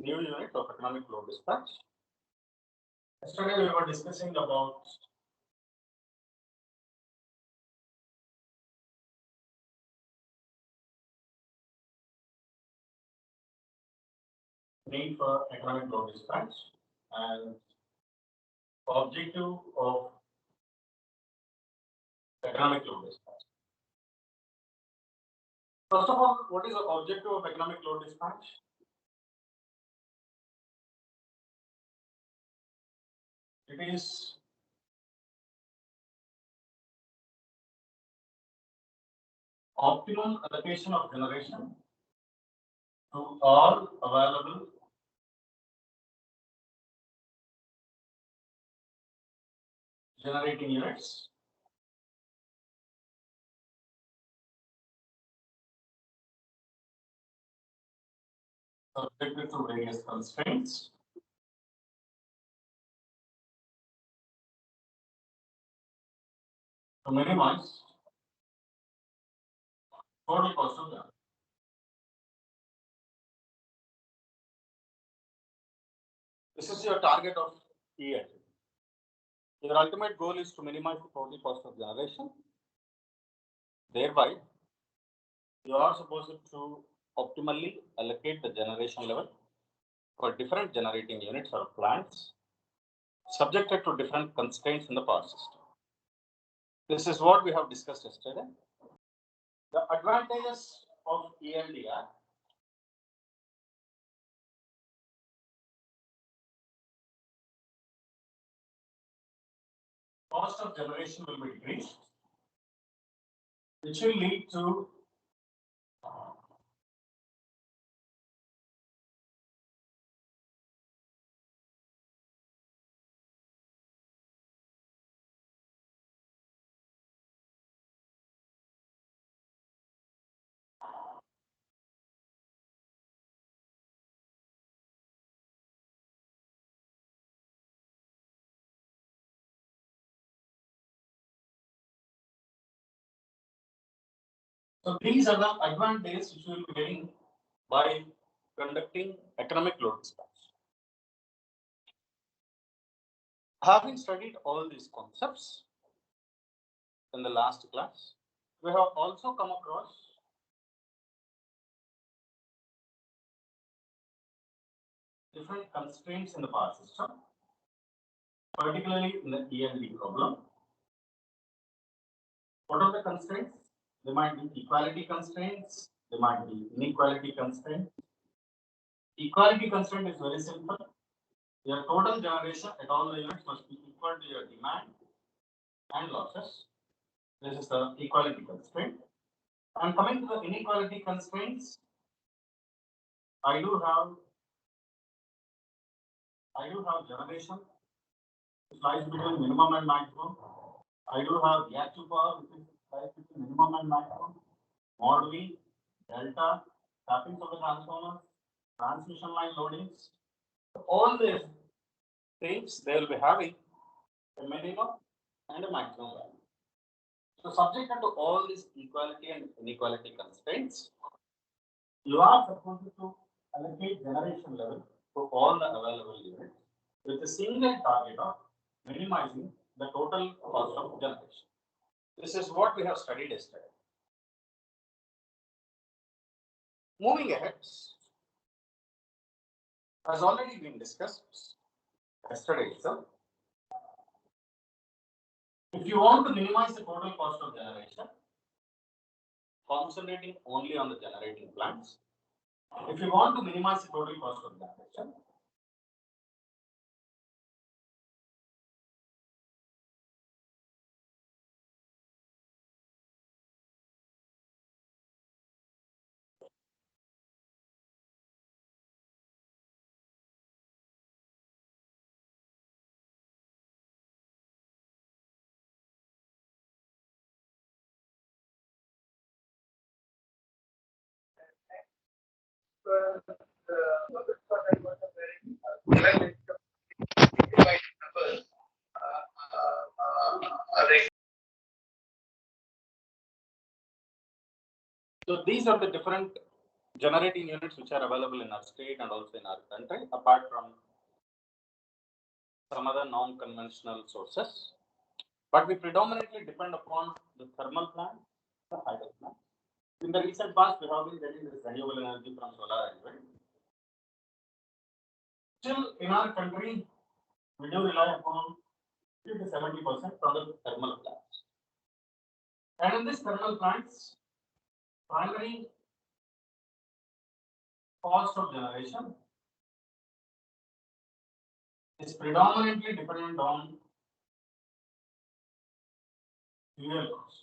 new unit of economic load dispatch. Yesterday we were discussing about need for economic load dispatch and objective of economic load dispatch. First of all, what is the objective of economic load dispatch? It is optimum allocation of generation to all available generating units subjected to various constraints to minimize total cost of generation. This is your target of EL. Your ultimate goal is to minimize the total cost of generation. Thereby, you are supposed to optimally allocate the generation level for different generating units or plants subjected to different constraints in the power system. This is what we have discussed yesterday. The advantages of ELDR cost of generation will be decreased, which will lead to so these are the advantages which you will be getting by conducting economic load dispatch. Having studied all these concepts in the last class, we have also come across different constraints in the power system, particularly in the ELD problem. What are the constraints? There might be equality constraints, there might be inequality constraints. Equality constraint is very simple. Your total generation at all the units must be equal to your demand and losses. This is the equality constraint. And coming to the inequality constraints, I do have generation which lies between minimum and maximum. I do have reactive power which is lies between minimum and maximum. Mod V, delta, tappings of the transformers, transmission line loadings. All these things they will be having a minimum and a maximum value. So subject to all these equality and inequality constraints, you are supposed to allocate generation level to all the available units with a single target of minimizing the total cost of generation. This is what we have studied yesterday. Moving ahead, has already been discussed yesterday itself. If you want to minimize the total cost of generation, concentrating only on the generating plants. If you want to minimize the total cost of generation, so these are the different generating units which are available in our state and also in our country, apart from some other non-conventional sources. But we predominantly depend upon the thermal plant, the hydro plant. In the recent past, we have been getting this renewable energy from solar and wind. Still, in our country, we do rely upon 50 to 70% from the thermal plants. And in these thermal plants, primary cost of generation is predominantly dependent on fuel cost.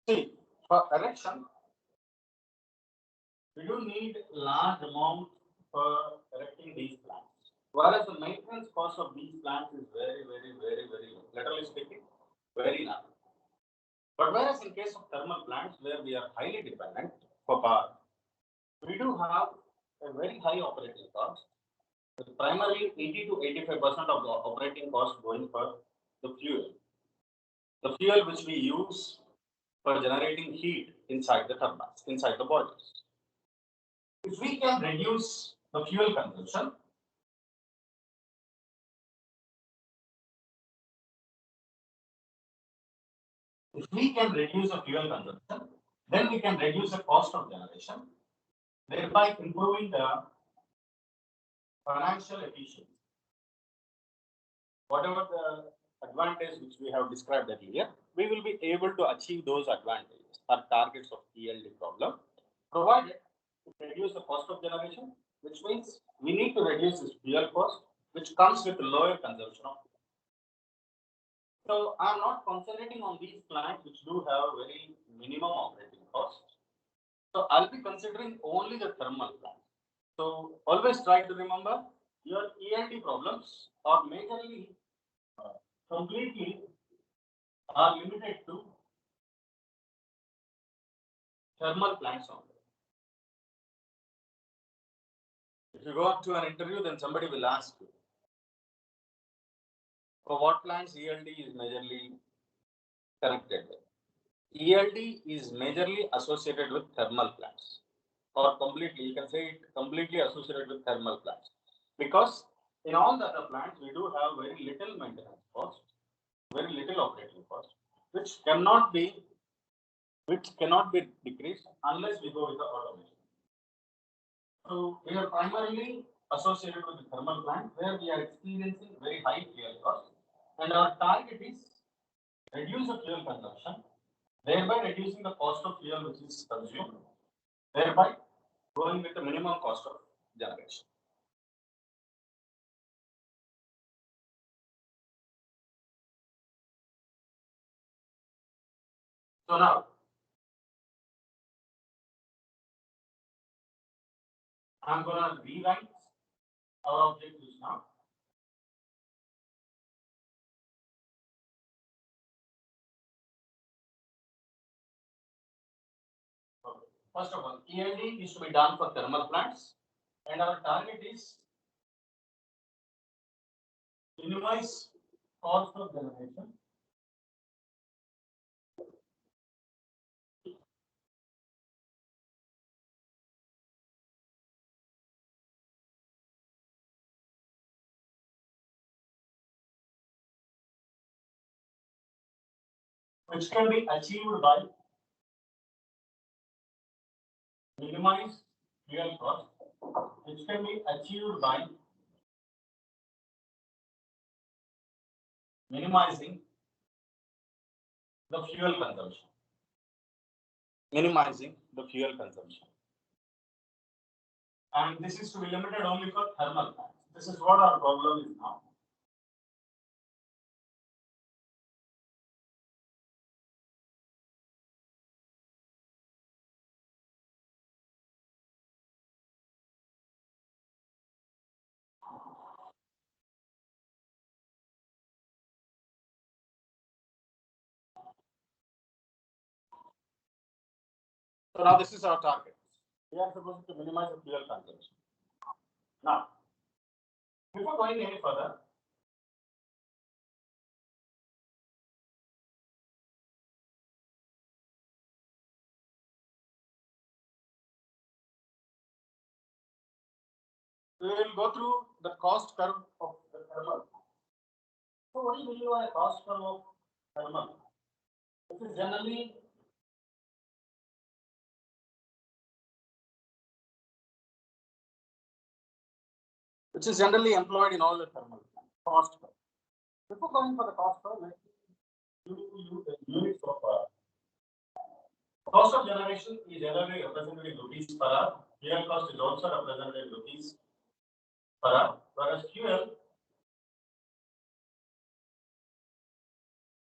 See, for erection, we do need large amount for erecting these plants. Whereas the maintenance cost of these plants is very low. Literally speaking, very low. But whereas in case of thermal plants, where we are highly dependent for power, we do have a very high operating cost. Primarily 80 to 85% of the operating cost going for the fuel. The fuel which we use for generating heat inside the turbines, inside the boilers. If we can reduce the fuel consumption, then we can reduce the cost of generation, thereby improving the financial efficiency. Whatever the advantage which we have described earlier, we will be able to achieve those advantages or targets of ELD problem, provided to reduce the cost of generation, which means we need to reduce this fuel cost, which comes with lower consumption of fuel. So I'm not concentrating on these plants which do have very minimum operating cost. So I'll be considering only the thermal plants. So always try to remember your ELD problems are majorly completely are limited to thermal plants only. If you go up to an interview, then somebody will ask you, for what plants ELD is majorly connected with? ELD is majorly associated with thermal plants, or completely, you can say it completely associated with thermal plants, because in all the other plants we do have very little maintenance cost, very little operating cost, which cannot be decreased unless we go with the automation. So we are primarily associated with the thermal plant, where we are experiencing very high fuel cost, and our target is reduce the fuel consumption, thereby reducing the cost of fuel which is consumed, thereby going with the minimum cost of generation. So now, I'm going to rewrite our objectives now. Okay. First of all, ELD is to be done for thermal plants, and our target is minimize cost of generation, which can be achieved by minimize fuel cost, which can be achieved by minimizing the fuel consumption. Minimizing the fuel consumption. And this is to be limited only for thermal plants. This is what our problem is now. So now this is our target. We are supposed to minimize the fuel consumption. Now, before going any further, we will go through the cost curve of the thermal. So what do you mean by cost curve of thermal? This is generally employed in all the thermal cost curve. Before going for the cost curve, let's use the units of cost of generation is generally represented in rupees per hour. Fuel cost is also represented in rupees per hour, whereas fuel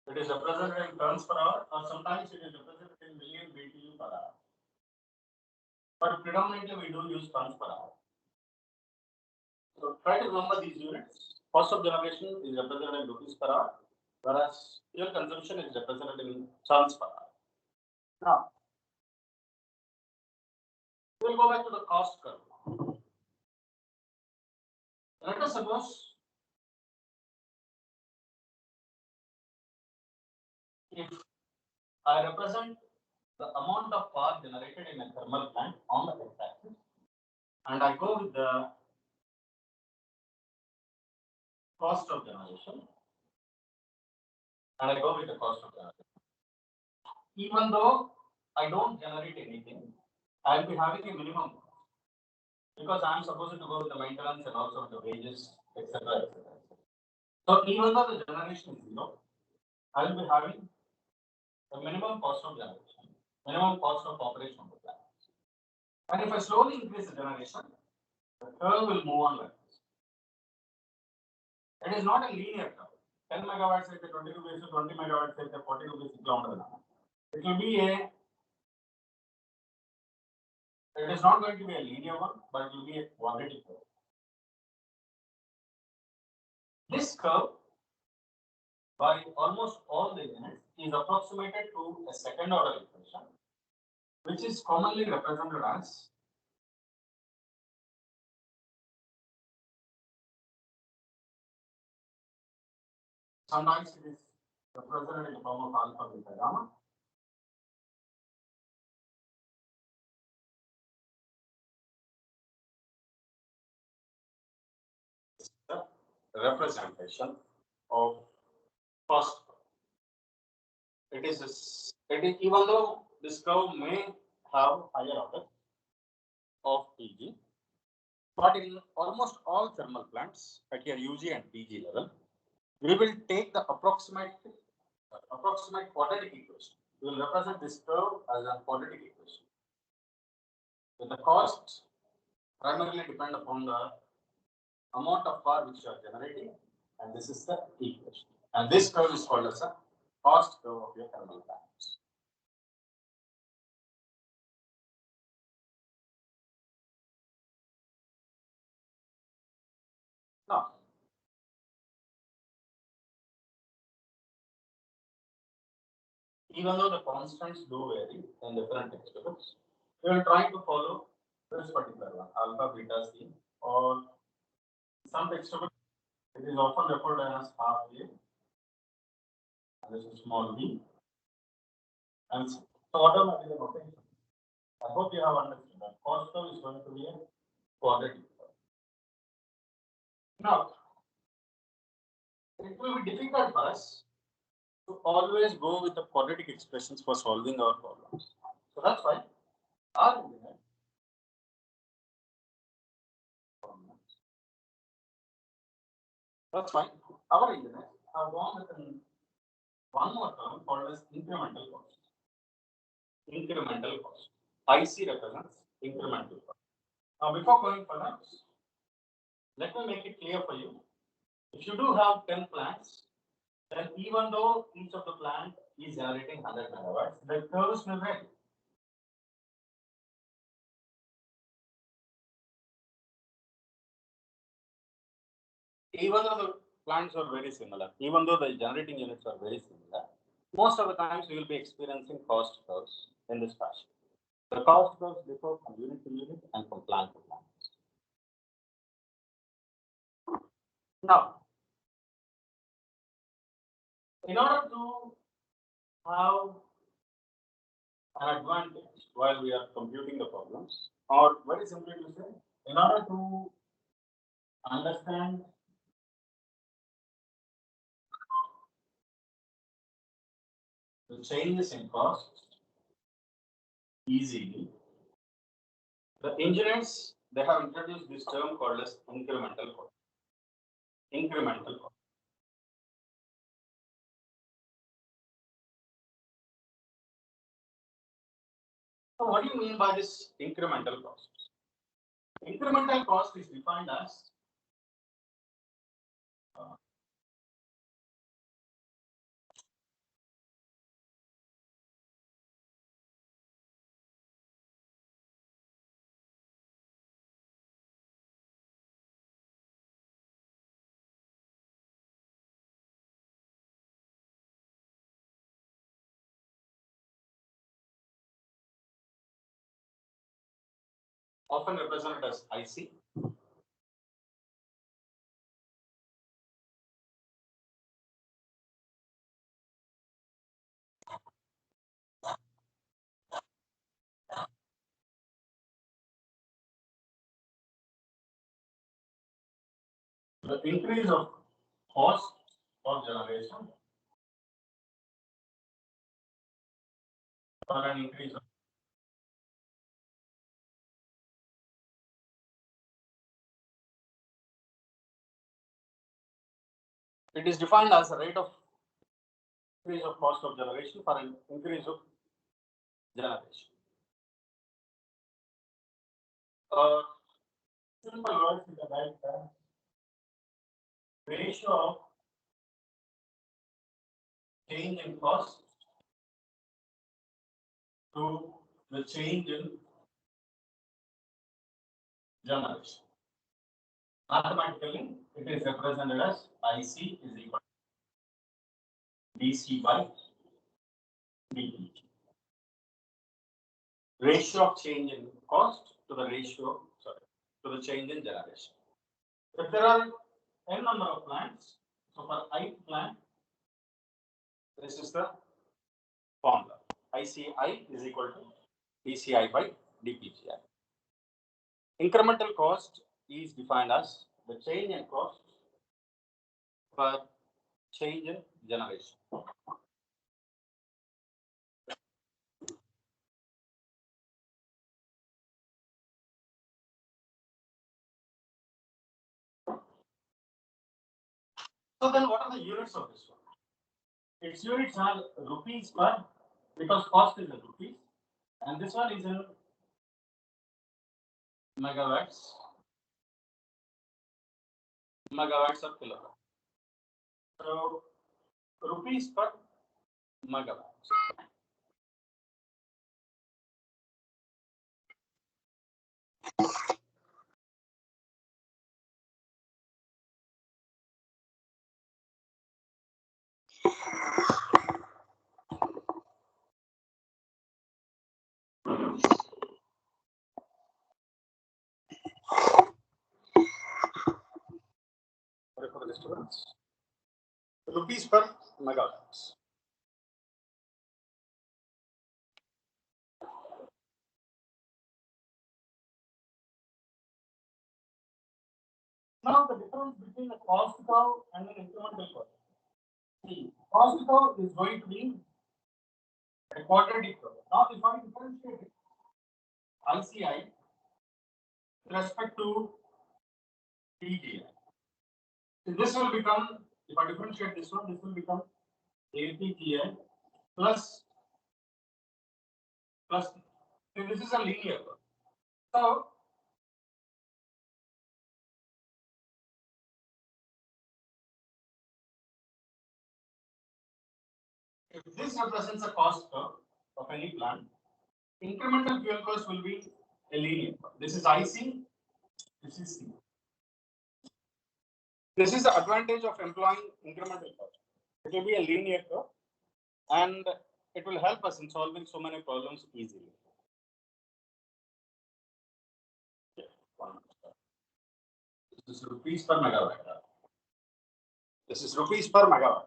it is represented in tons per hour, or sometimes it is represented in million BTU per hour. But predominantly we do use tons per hour. So try to remember these units. Cost of generation is represented in rupees per hour, whereas fuel consumption is represented in tons per hour. Now, we'll go back to the cost curve. Let us suppose if I represent the amount of power generated in a thermal plant on the x-axis, and I go with the cost of generation, and I go with the cost of generation. Even though I don't generate anything, I'll be having a minimum because I'm supposed to go with the maintenance and also with the wages, etc. So even though the generation is zero, I'll be having the minimum cost of generation, minimum cost of operation of the plant. And if I slowly increase the generation, the curve will move on like this. It is not a linear curve. 10 megawatts అయితే 20 rupees, 20 megawatts అయితే 40 rupees ఇట్లా ఉండదు. It will be it is not going to be a linear one, but it will be a quadratic curve. This curve by almost all the units is approximated to a second order equation, which is commonly represented as sometimes it is represented in the form of alpha beta gamma. The representation of cost. It is even though this curve may have higher order of PG, but in almost all thermal plants at your UG and PG level, we will take the approximate quadratic equation. We will represent this curve as a quadratic equation. So the costs primarily depend upon the amount of power which you are generating, and this is the equation. And this curve is called as a cost curve of your thermal plants. Now, even though the constants do vary in different textbooks, we will try to follow this particular one, alpha, beta, C, or some textbooks, it is often referred as half A, and this is small b, and C. So whatever is the notation, I hope you have understood that cost curve is going to be a quadratic curve. Now, it will be difficult for us to always go with the quadratic expressions for solving our problems. So that's why our engineer have gone with one more term called as incremental cost. Incremental cost. IC represents incremental cost. Now, before going further, let me make it clear for you. If you do have 10 plants, then even though each of the plant is generating 100 megawatts, the curves will vary. Even though the plants are very similar, even though the generating units are very similar, most of the times we will be experiencing cost curves in this fashion. The cost curves differ from unit to unit and from plant to plant. Now, in order to have an advantage while we are computing the problems, or very simply to say, in order to understand the changes in cost easily, the engineers, they have introduced this term called as incremental cost. Incremental cost. So what do you mean by this incremental cost? Incremental cost is defined as often represented as IC. The increase of cost of generation or an increase of it is defined as a rate of increase of cost of generation for an increase of generation. Simple words in the right ratio of change in cost to the change in generation. Mathematically, it is represented as IC is equal to DC by dt. Ratio of change in cost to the to the change in generation. If there are n number of plants, so for ith plant, this is the formula. ICI is equal to DCI by dPGI. Incremental cost is defined as the change in cost for change in generation. So then what are the units of this one? Its units are rupees per, because cost is in rupees, and this one is in megawatts or kilowatt. So rupees per megawatt. Sorry for the disturbance. Rupees per megawatts. Now the difference between the cost curve and an incremental curve. See, cost curve is going to be a quadratic curve. Now if I differentiate it, ICI with respect to PGI. So this will become, if I differentiate this one, this will become APGI plus. So this is a linear curve. So if this represents a cost curve of any plant, incremental fuel cost will be a linear. This is IC, this is C. This is the advantage of employing incremental cost. It will be a linear curve and it will help us in solving so many problems easily. This is rupees per megawatt. This is rupees per megawatt.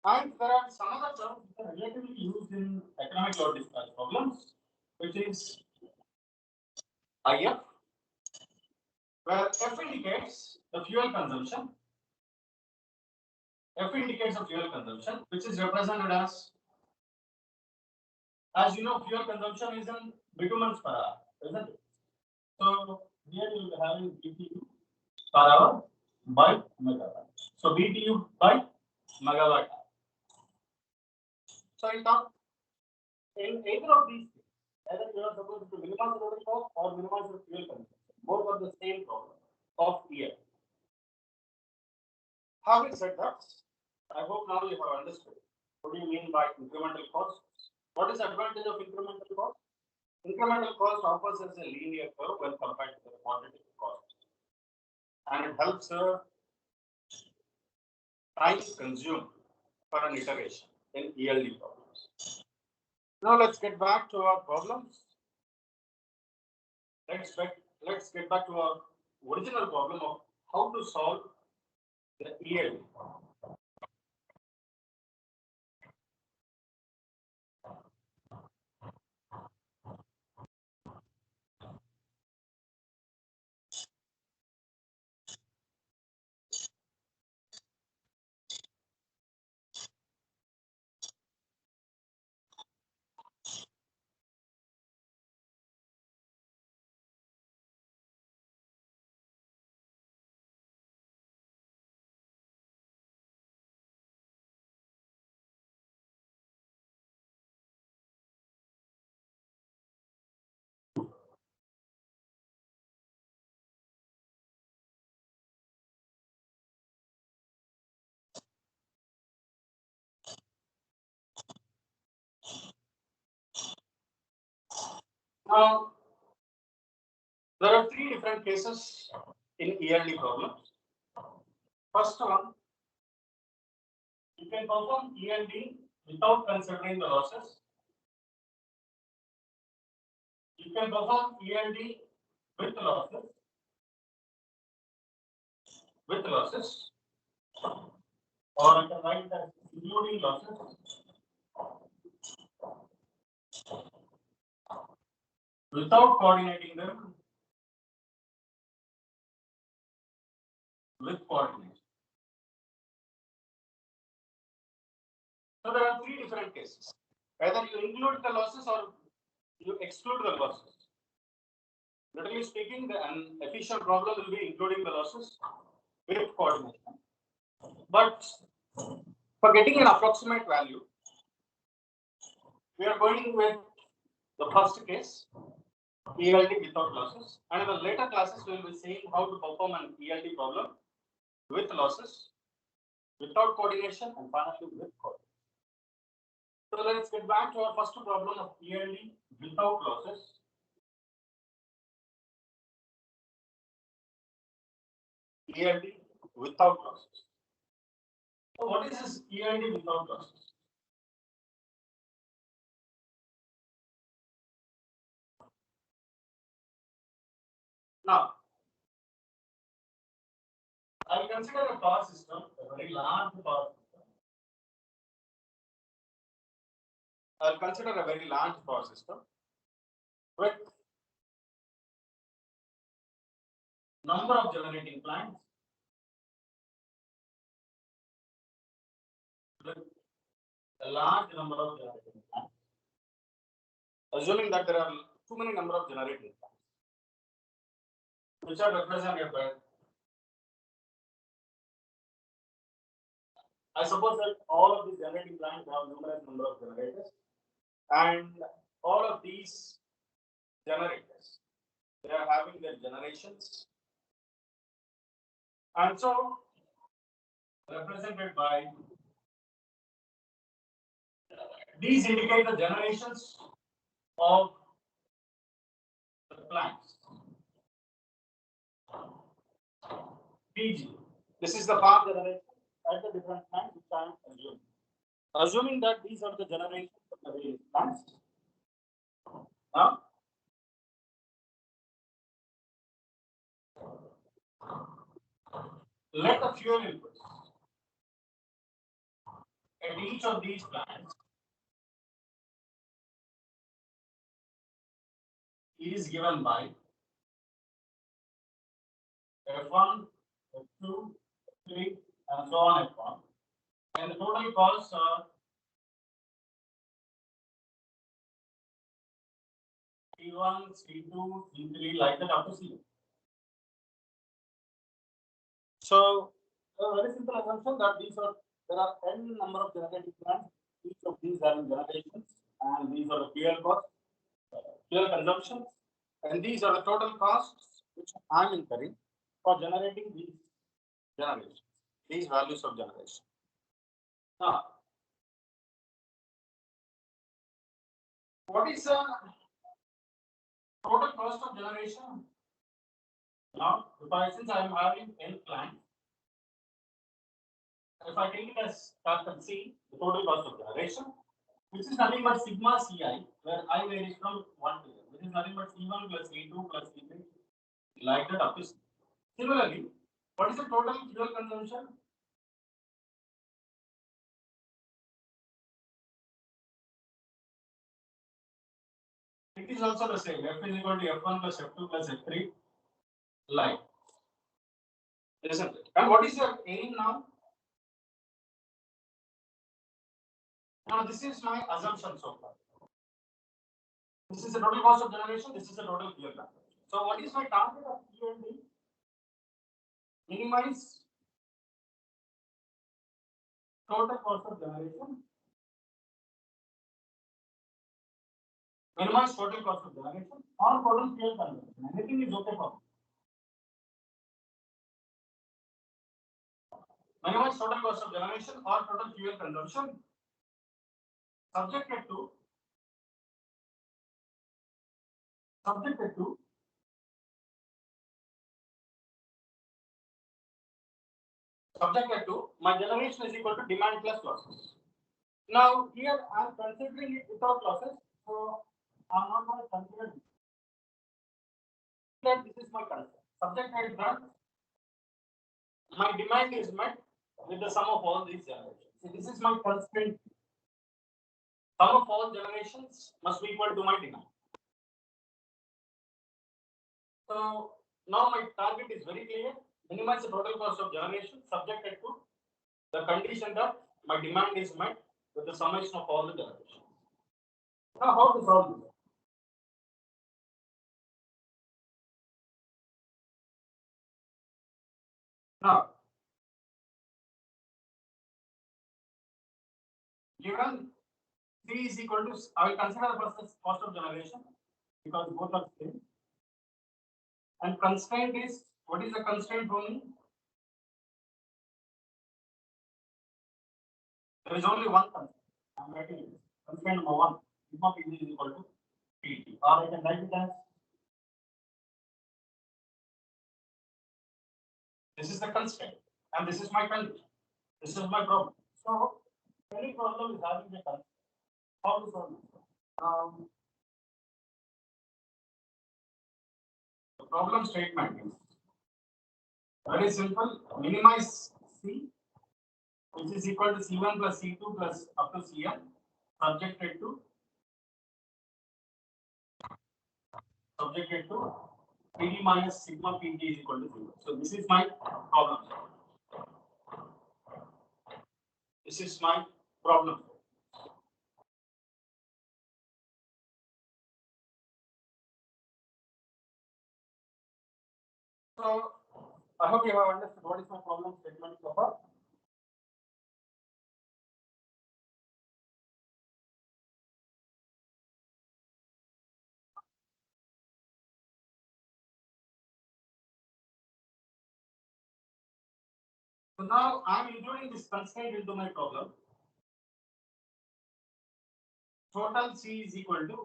And there are some other terms which are relatively used in economic load dispatch problems, which is IF, where F indicates the fuel consumption. F indicates the fuel consumption, which is represented as you know, fuel consumption is in bitumens per hour, isn't it? So here you will be having BTU per hour by megawatt. So BTU by megawatt. So in either of these things, either you are supposed to minimize the loading cost or minimize the fuel consumption. Both are the same problem of EF. Having said that, I hope now you have understood what do you mean by incremental cost. What is the advantage of incremental cost? Incremental cost offers us a linear curve when compared to the quantitative cost, and it helps time consumed for an iteration in ELD problems. Now let's get back to our problems. Let's get back to our original problem of how to solve the ELD. Now, there are three different cases in ELD problems. First one, you can perform ELD without considering the losses. You can perform ELD with losses. Or I can write that including losses. Without coordinating them with coordination. So there are three different cases. Either you include the losses or you exclude the losses. Literally speaking, an efficient problem will be including the losses with coordination. But for getting an approximate value, we are going with the first case, ELD without losses. And in the later classes, we will be seeing how to perform an ELD problem with losses, without coordination, and finally with coordination. So let's get back to our first problem of ELD without losses. ELD without losses. So what is this ELD without losses? Now, I'll consider a power system, a very large power system. I'll consider a very large power system with number of generating plants, with a large number of generating plants, assuming that there are too many number of generating plants, which are represented by, I suppose that all of these generating plants have numerous number of generators, and all of these generators, they are having their generations, and so represented by These indicate the generations of the plants. PG. This is the power generation at the different plants which I am assuming. Assuming that these are the generations of the various plants. Now, let the fuel inputs at each of these plants is given by F1, F2, F3, and so on F1. And the total costs are C1, C2, C3, like that up to C. So, a very simple assumption that there are n number of generating plants, each of these having generations, and these are the fuel costs, fuel consumptions, and these are the total costs which I am incurring for generating these generations, these values of generation. Now, what is the total cost of generation? Now, since I am having n plants, if I take it as capital C, the total cost of generation, which is nothing but sigma Ci, where I varies from 1 to 0, which is nothing but C1 plus C2 plus C3, like that up to C. Similarly, what is the total fuel consumption? It is also the same. F is equal to F1 plus F2 plus F3, like. Isn't it? And what is your aim now? Now, this is my assumption so far. This is the total cost of generation, this is the total fuel consumption. So, what is my target of P&D? Minimize total cost of generation, minimize total cost of generation, or total fuel consumption. Anything is okay for me. Minimize total cost of generation or total fuel consumption, subjected to my generation is equal to demand plus losses. Now here I am considering it without losses, so I am not going to consider that this is my constraint. Subjected that my demand is met with the sum of all these generations. So this is my constraint. Sum of all generations must be equal to my demand. So now my target is very clear. Minimize the total cost of generation subjected to the condition that my demand is met with the summation of all the generations. Now how to solve this? Now, given C is equal to, I will consider the first cost of generation because both are same. And constraint is, what is the constraint for me? There is only one constraint. I am writing it. Constraint number 1, sigma PG is equal to PT. Or I can write it as, this is the constraint and this is my condition. This is my problem. So, any problem is having a constraint. How to solve it? The problem statement is very simple. Minimize C, which is equal to C1 plus C2 plus up to Cn, subjected to PD minus sigma PG is equal to 0. So this is my problem. This is my problem. So I hope you have understood what is my problem statement so far. So now I am including this constraint into my problem. total C is equal to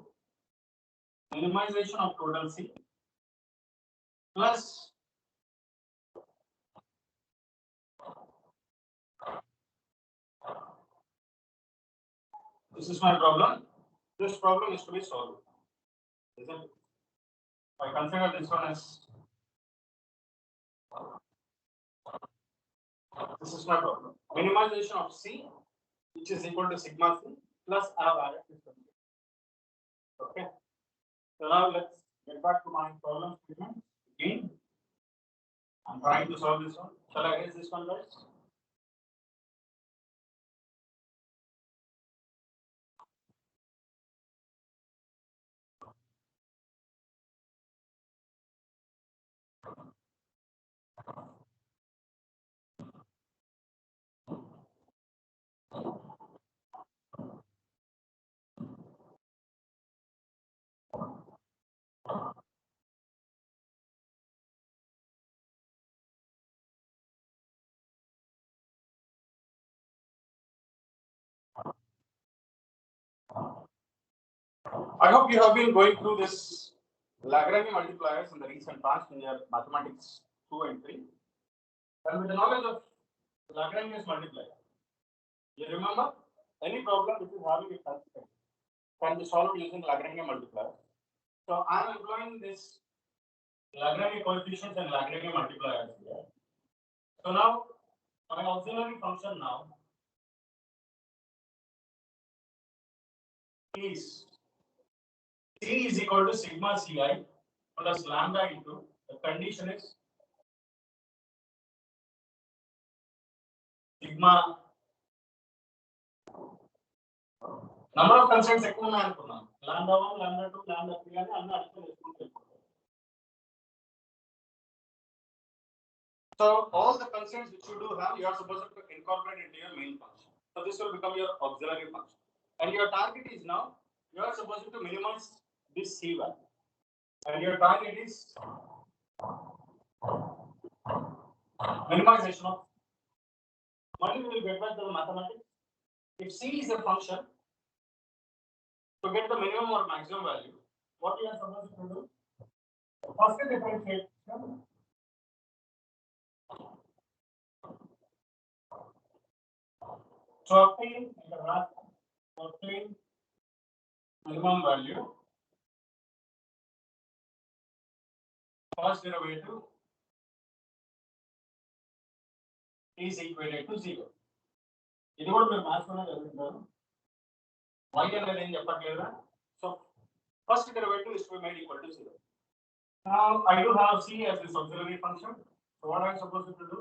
minimization of total C plus this is my problem. This problem is to be solved. Isn't it? I consider this one as this is my problem. Minimization of C, which is equal to sigma C plus I have added this one. Okay. So now let's get back to my problem statement again. I'm trying to solve this one. Shall I raise this one, guys? I hope you have been going through this Lagrange multipliers in the recent past in your mathematics 2 and 3. And with the knowledge of Lagrange's multiplier, you remember any problem which is having a constant can be solved using Lagrange multiplier. So I am employing this Lagrange coefficients and Lagrange multipliers here. So now my auxiliary function now is C is equal to sigma Ci plus lambda into the condition is sigma number of constants ఎక్కువ ఉన్నాయి అనుకున్నాం lambda 1 lambda 2 lambda 3 అని అన్ని addition చేసుకుంటూ వెళ్ళిపోతాం. So all the constants which you do have, you are supposed to incorporate into your main function. So this will become your auxiliary function. And your target is now, you are supposed to minimize this C value. And your target is minimization of. Only we will get back to the mathematics. If C is a function, to get the minimum or maximum value, what you are supposed to do? First differentiation. So obtain minimum value, first derivative is equated to 0. ఇది కూడా మీరు maths లోనే చదువుకుంటారు. y అనేది ఏం చెప్పట్లేదా? So first derivative is to be made equal to 0. Now I do have C as this auxiliary function. So what I am supposed to do?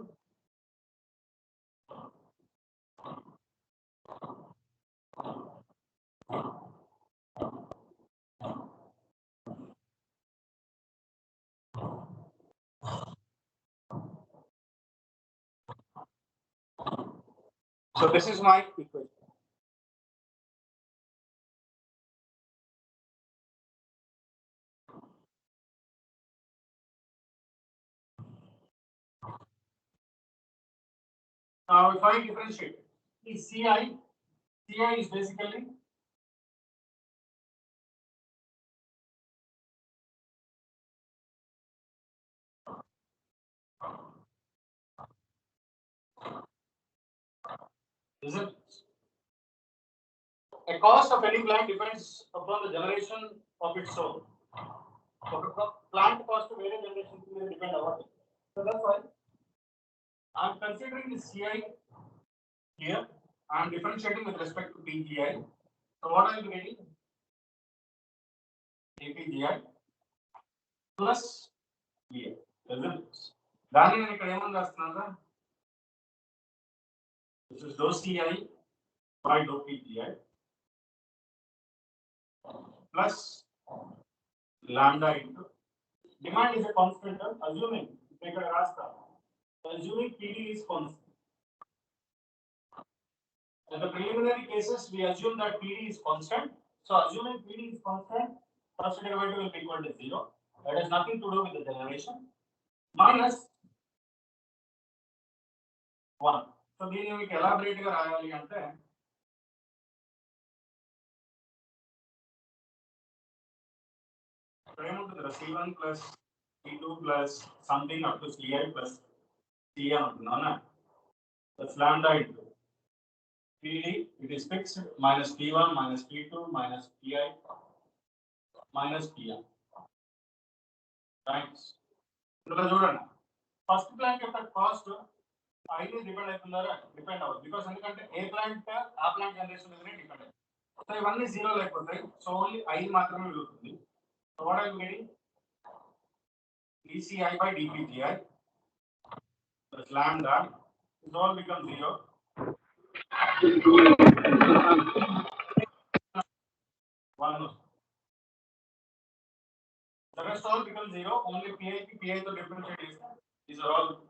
So this is my equation. Now if I differentiate, is Ci is basically isn't a cost of any plant depends upon the generation of its soul. So the plant cost of various generations will depend on it. So that's why I'm considering the Ci here. I'm differentiating with respect to Pgi. So what I'll be getting? APGI plus VI. దాన్ని నేను ఇక్కడ ఏమని రాస్తున్నాను? This is dou Ci by dou Pgi plus lambda into demand is a constant term, assuming ఇక్కడ రాస్తాను assuming PD is constant. In the preliminary cases, we assume that PD is constant. So assuming PD is constant, first derivative will be equal to 0. That has nothing to do with the generation. Minus 1. So దీన్ని మీకు elaborate గా రాయాలి అంటే C1 plus C2 plus something up to Ci plus Cn. That's lambda into PD. It is fixed minus P1 minus P2 minus Pi minus Pn. Thanks. First plant cost I depend out because A plant generation depend. So one is 0 so only I so what I am getting? dCi by dPgi plus lambda is all become 0. One. The rest all become 0. Only Pi to differentiate is. These are all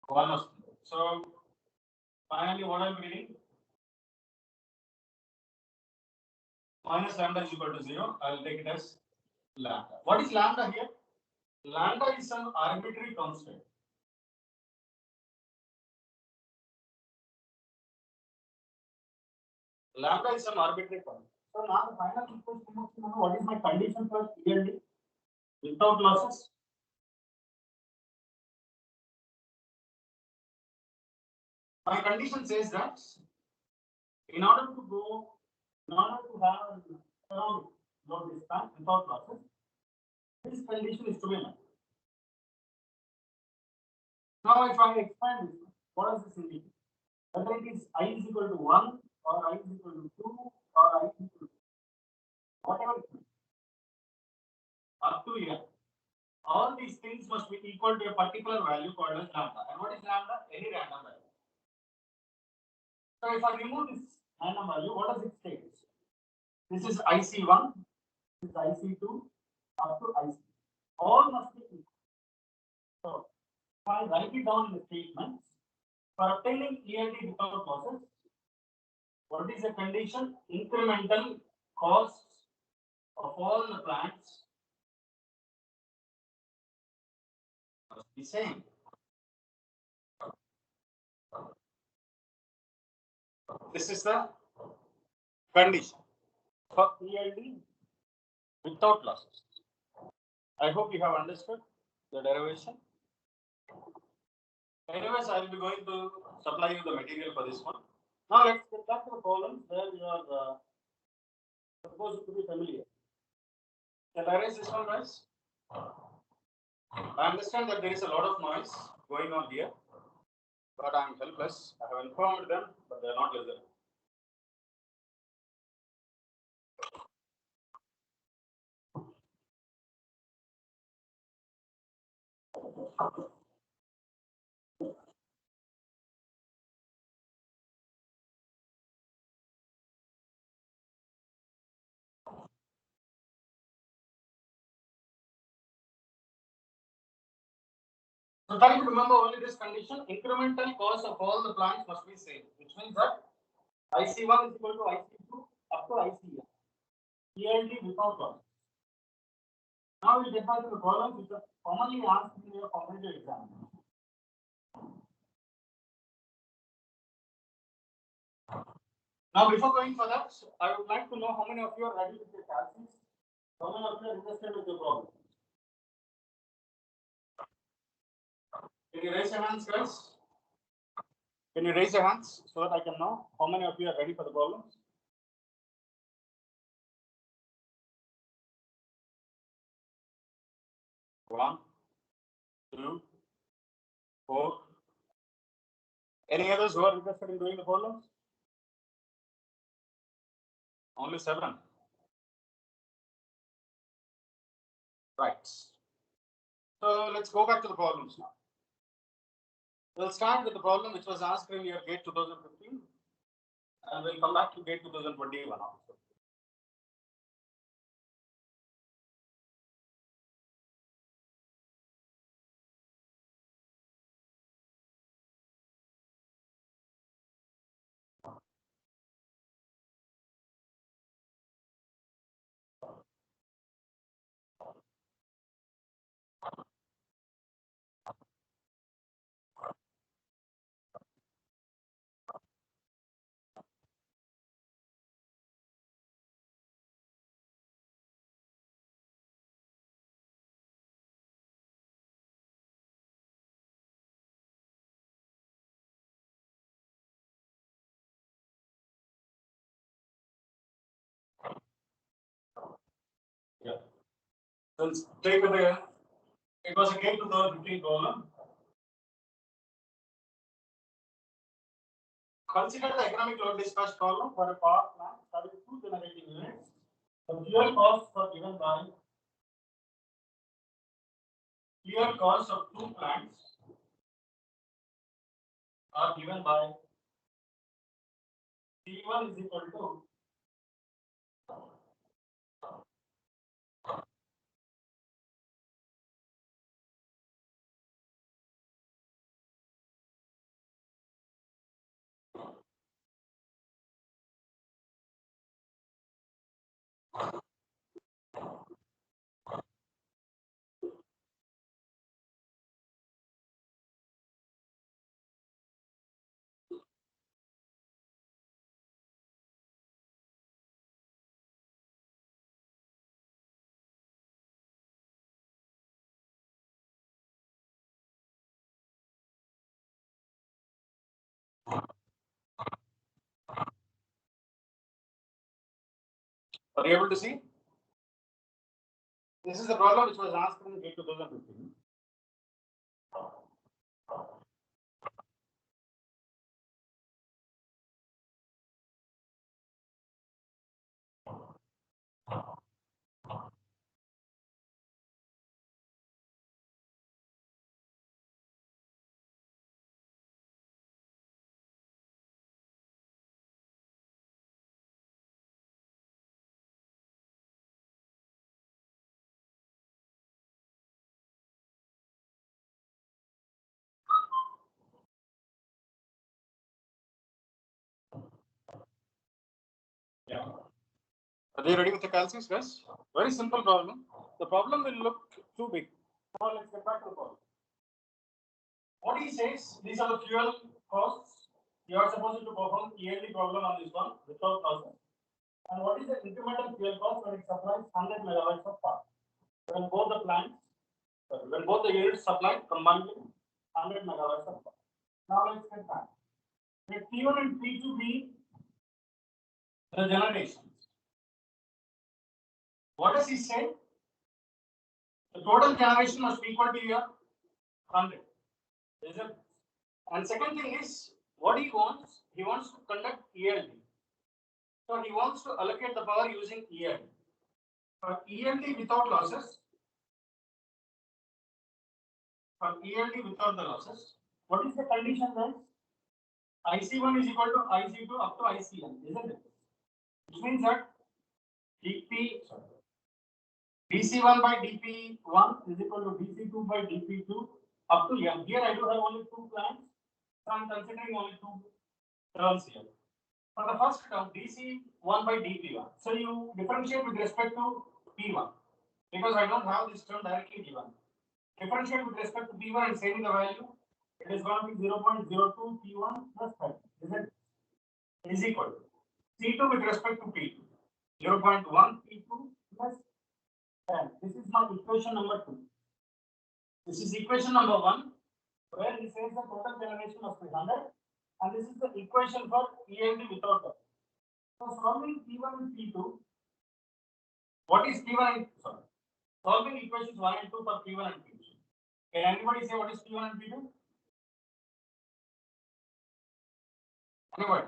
1. So finally, what I am getting? Minus lambda is equal to 0. I will take it as lambda. What is lambda here? Lambda is an arbitrary constant. Lambda is an arbitrary constant. So now the final equation, what is my condition for ELD without losses? My condition says that in order to have around load distance without losses, this condition is to be met. Now, if I expand this, what does this indicate? Whether it is I is equal to 1 or I is equal to 2 or I is equal to whatever it is, up to here, all these things must be equal to a particular value called as lambda. And what is lambda? Any random value. So if I remove this random value, what does it state? This is IC1, this is IC2, up to IC. All must be equal. So if I write it down in the statements, for obtaining ELD without losses, what is the condition? Incremental costs of all the plants must be same. This is the condition for ELD without losses. I hope you have understood the derivation. Anyways, I will be going to supply you the material for this one. Now let's get back to the columns where you are supposed to be familiar. Can I raise this one, guys? I understand that there is a lot of noise going on here, but I am helpless. I have informed them, but they are not listening. So try to remember only this condition. Incremental cost of all the plants must be same, which means that IC1 is equal to IC2 up to ICN. ELD without loss. Now we'll get back to the columns which are commonly asked in your competitive exam. Now before going for that, I would like to know how many of you are ready with your calculus. How many of you are interested with the problem? Can you raise your hands, guys? Can you raise your hands so that I can know how many of you are ready for the problems? One, two, four. Any others who are interested in doing the problems? Only 7. Right. So let's go back to the problems now. We'll start with the problem which was asked in your GATE 2015, and we'll come back to GATE 2021 also. Let's take it again. It was a K2015 problem. Consider the economic load dispatch problem for a power plant having two generating units. The fuel costs are given by fuel costs of two plants are given by T1 is equal to are you able to see? This is the problem which was asked in K2015. Yeah. Are they ready with the calculus, guys? Very simple problem. The problem will look too big. Now let's get back to the problem. What he says, these are the fuel costs. You are supposed to perform yearly problem on this one without losses. And what is the incremental fuel cost when it supplies 100 megawatts of power? When both the plants, when both the units supply combined 100 megawatts of power. Now let's get back. Let T1 and T2 be the generations. What does he say? The total generation must be equal to your 100. Is it? And second thing is, what he wants to conduct ELD. So he wants to allocate the power using ELD. For ELD without losses, what is the condition then? IC1 is equal to IC2 up to ICN, isn't it? Which means that DC1 by DP1 is equal to DC2 by DP2 up to M. Here I do have only two plants, so I am considering only two terms here. For the first term, DC1 by DP1. So you differentiate with respect to P1 because I don't have this term directly given. Differentiate with respect to P1 and saving the value. It is going to be 0.02 P1 plus 5. Isn't it? Is equal to C2 with respect to P2. 0.1 P2 plus 10. This is my equation number 2. This is equation number 1, where he says the total generation must be 100. And this is the equation for ELD without that. So solving P1 and P2, what is P1 and solving equations 1 and 2 for P1 and P2. Can anybody say what is P1 and P2? Anybody?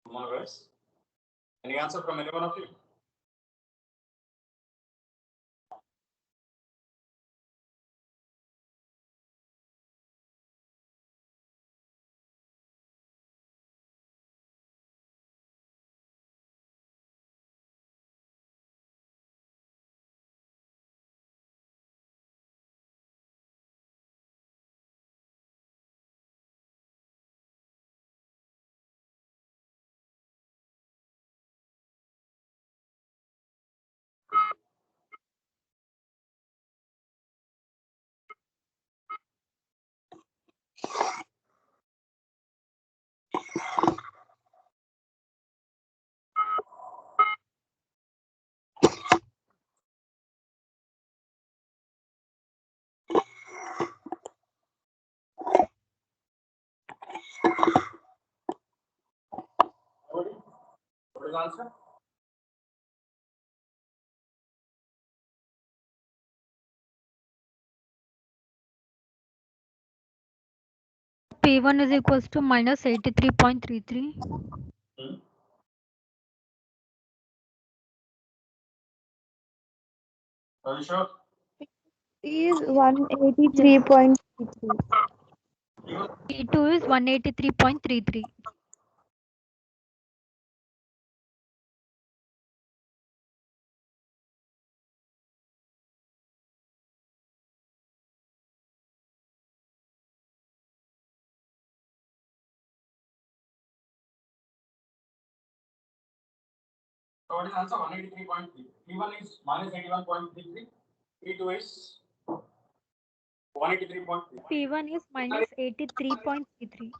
Come on, guys. Any answer from any one of you? is answer? P1 is equals to minus 83.33. Are you sure? Is 183.33. P2 is 183.33. So what is answer? 183.3. P1 is minus 81.33. P2 is 183.3. P1 is minus 83.33.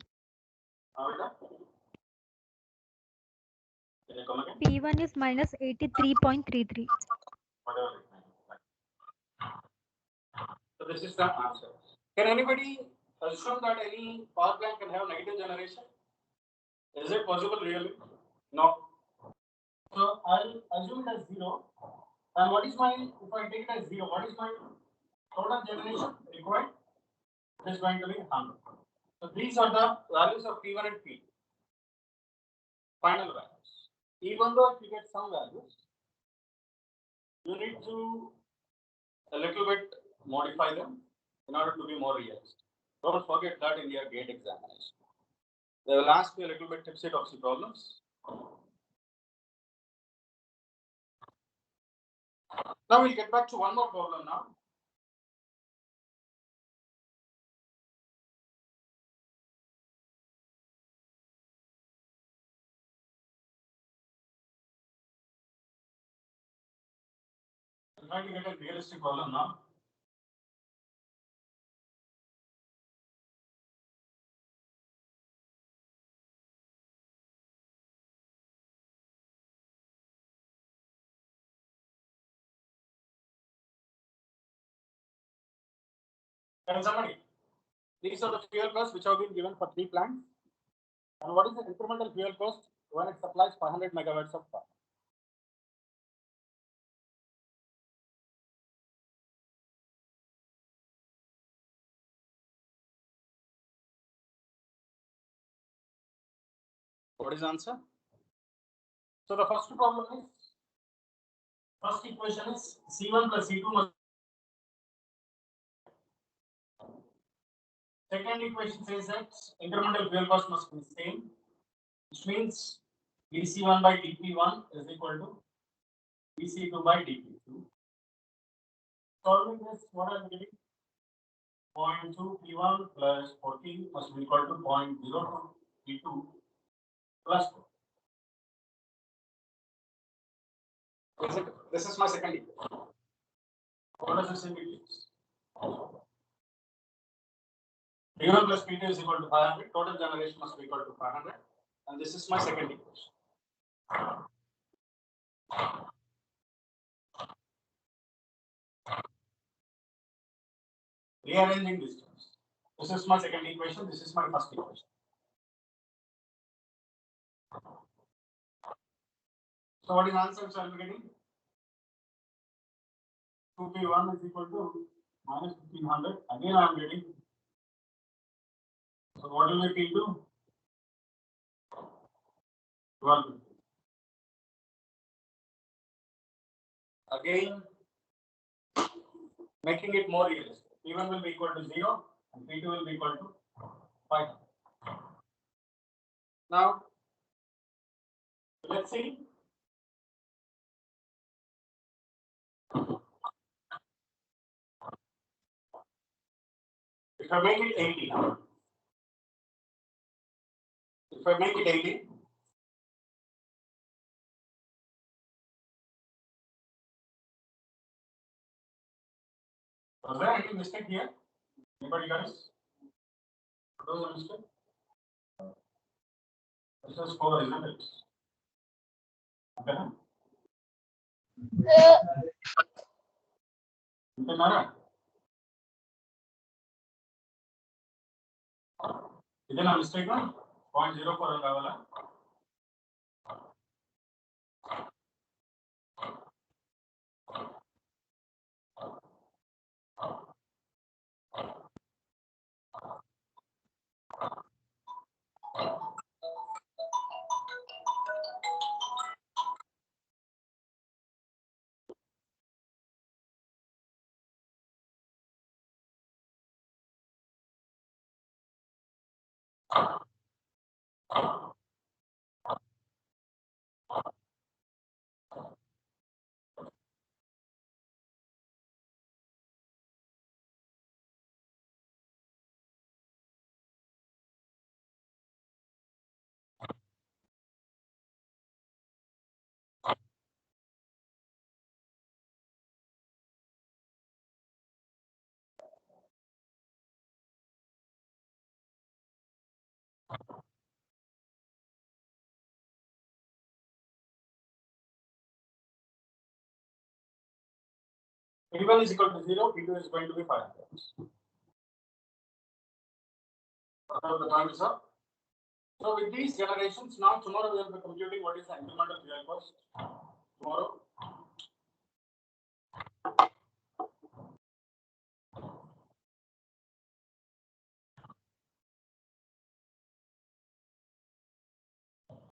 Can you come again? P1 is minus 83.33. Whatever. So this is the answer. Can anybody assume that any power plant can have negative generation? Is it possible really? No. So I'll assume it as 0. And what is my, if I take it as 0, what is my total generation required? It is going to be 100. So these are the values of P1 and P2. Final values. Even though if you get some values, you need to a little bit modify them in order to be more realistic. Don't forget that in your gate examination. They will ask you a little bit tipsy-topsy problems. Now we'll get back to one more problem now. I'm trying to get a realistic problem now. Can somebody? These are the fuel costs which have been given for 3 plants. And what is the incremental fuel cost when it supplies 500 megawatts of power? What is the answer? So the first problem is, first equation is C1 plus C2 must. Second equation says that incremental fuel cost must be the same, which means dC1 by dP1 is equal to dC2 by dP2. Solving this, what I'm getting? 0.2 P1 plus 14 must be equal to 0.02 P2 plus 4. This is my second equation. What does this indicate? P1 plus P2 is equal to 500. Total generation must be equal to 500. And this is my second equation. Rearranging these terms. This is my second equation. This is my first equation. So what is the answer which I am getting? 2P1 is equal to minus 1500. Again I am getting. So what will be P2? 1250. Again, making it more realistic. P1 will be equal to 0 and P2 will be equal to 5. Now, let's see. If I make it 80 now, if I make it 80, was there any mistake here? Anybody guys? What was the mistake? This is 4, isn't it? Okay. Is it a mistake? 0.04 కావాలా? P1 is equal to 0, P2 is going to be 5. The time is up. So with these generations, now tomorrow we will be computing what is the incremental fuel cost. Tomorrow